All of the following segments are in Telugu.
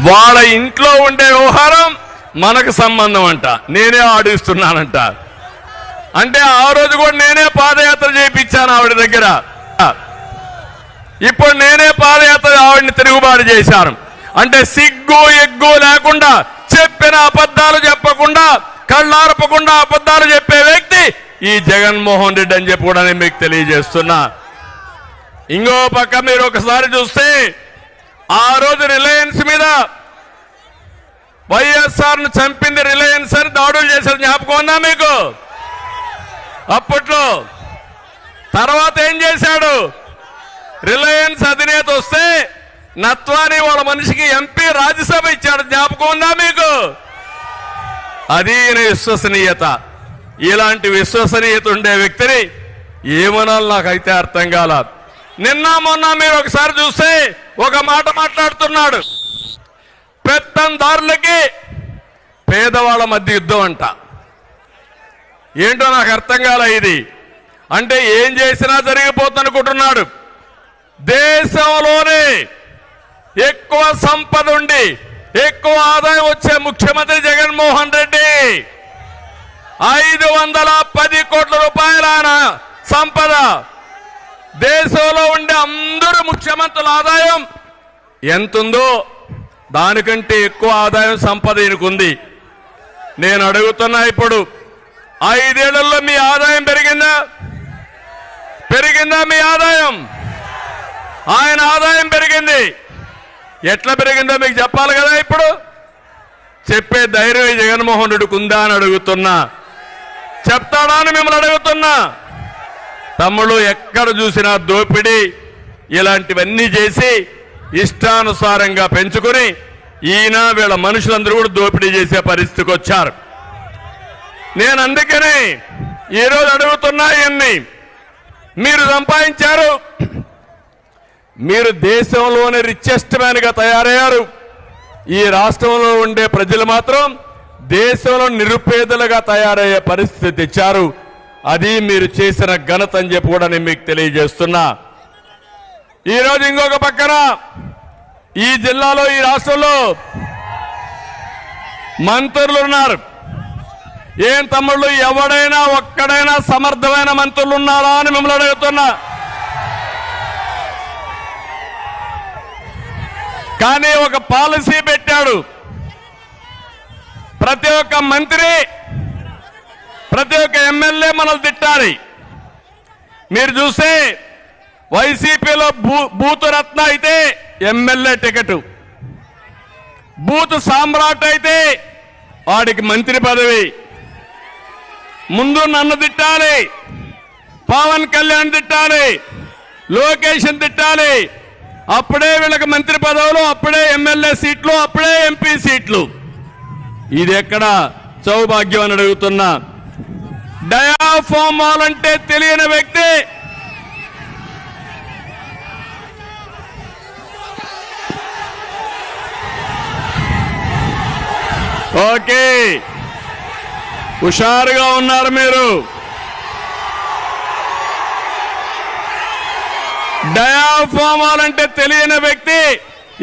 వాళ్ళ ఇంట్లో ఉండే వ్యవహారం మనకు సంబంధం అంట, నేనే ఆడిస్తున్నానంట. అంటే ఆ రోజు కూడా నేనే పాదయాత్ర చేయించాను ఆవిడ దగ్గర, ఇప్పుడు నేనే పాదయాత్ర ఆవిడని తిరుగుబాటు చేశాను. అంటే సిగ్గు ఎగ్గు లేకుండా, చెప్పిన అబద్ధాలు చెప్పకుండా, కళ్ళార్పకుండా అబద్ధాలు చెప్పే వ్యక్తి ఈ జగన్మోహన్ రెడ్డి అని చెప్పి కూడా నేను మీకు తెలియజేస్తున్నా. ఇంకో పక్క మీరు ఒకసారి చూస్తే ఆ రోజు రిలయన్స్ మీద వైఎస్ఆర్ను చంపింది రిలయన్స్ అని దాడులు చేశారు, జ్ఞాపకం ఉందా మీకు? అప్పట్లో తర్వాత ఏం చేశాడు? రిలయన్స్ అధినేత వస్తే నత్వాని వాళ్ళ మనిషికి ఎంపీ రాజ్యసభ ఇచ్చాడు, జ్ఞాపకం ఉందా మీకు? అది విశ్వసనీయత. ఇలాంటి విశ్వసనీయత ఉండే వ్యక్తిని ఏమనాలి నాకైతే అర్థం కాల. నిన్న మొన్న మీరు ఒకసారి చూస్తే ఒక మాట మాట్లాడుతున్నాడు, పెత్తందారులకి పేదవాళ్ళ మధ్య యుద్ధం అంట. ఏంటో నాకు అర్థం కాల ఇది. అంటే ఏం చేసినా జరిగిపోతుందనుకుంటున్నాడు. దేశంలోనే ఎక్కువ సంపద ఉండి ఎక్కువ ఆదాయం వచ్చే ముఖ్యమంత్రి జగన్మోహన్ రెడ్డి. 510 కోట్ల రూపాయల సంపద. దేశంలో ఉండే అందరూ ముఖ్యమంత్రుల ఆదాయం ఎంతుందో దానికంటే ఎక్కువ ఆదాయం సంపద ఈయనకుంది. నేను అడుగుతున్నా, ఇప్పుడు 5 ఏళ్లలో మీ ఆదాయం పెరిగిందా? పెరిగిందా మీ ఆదాయం? ఆయన ఆదాయం పెరిగింది. ఎట్లా పెరిగిందో మీకు చెప్పాలి కదా. ఇప్పుడు చెప్పే ధైర్యం జగన్మోహన్ రెడ్డికి ఉందా అని అడుగుతున్నా. చెప్తాడా అని మిమ్మల్ని అడుగుతున్నా. తమ్ముళ్ళు ఎక్కడ చూసినా దోపిడీ ఇలాంటివన్నీ చేసి ఇష్టానుసారంగా పెంచుకొని ఈయన వీళ్ళ మనుషులందరూ కూడా దోపిడీ చేసే పరిస్థితికి వచ్చారు. నేను అందుకనే ఈరోజు అడుగుతున్నా, ఇవన్నీ మీరు సంపాదించారు, మీరు దేశంలోనే రిచెస్ట్ మ్యాన్గా తయారయ్యారు. ఈ రాష్ట్రంలో ఉండే ప్రజలు మాత్రం దేశంలో నిరుపేదలుగా తయారయ్యే పరిస్థితి తెచ్చారు. అది మీరు చేసిన ఘనత అని చెప్పి కూడా నేను మీకు తెలియజేస్తున్నా. ఈరోజు ఇంకొక పక్కన ఈ జిల్లాలో, ఈ రాష్ట్రంలో మంత్రులు ఉన్నారు. ఏం తమ్ముళ్ళు, ఎవడైనా ఒక్కడైనా సమర్థమైన మంత్రులు ఉన్నారా అని మిమ్మల్ని అడుగుతున్నా. కానీ ఒక పాలసీ పెట్టాడు, ప్రతి ఒక్క మంత్రి, ప్రతి ఒక్క ఎమ్మెల్యే మనల్ని తిట్టాలి. మీరు చూస్తే వైసీపీలో బూతు రత్న అయితే ఎమ్మెల్యే టికెట్, బూతు సామ్రాట్ అయితే వాడికి మంత్రి పదవి. ముందు నన్ను తిట్టాలి, పవన్ కళ్యాణ్ తిట్టాలి, లోకేష్ తిట్టాలి, అప్పుడే వీళ్ళకి మంత్రి పదవులు, అప్పుడే ఎమ్మెల్యే సీట్లు, అప్పుడే ఎంపీ సీట్లు. ఇది ఎక్కడ సౌభాగ్యం అని అడుగుతున్నా. డయాఫార్మాల్ అంటే తెలియని వ్యక్తి ఓకే, హుషారుగా ఉన్నారు మీరు. డయాఫార్మాల్ అంటే తెలియని వ్యక్తి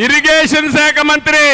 ఇరిగేషన్ శాఖ మంత్రి.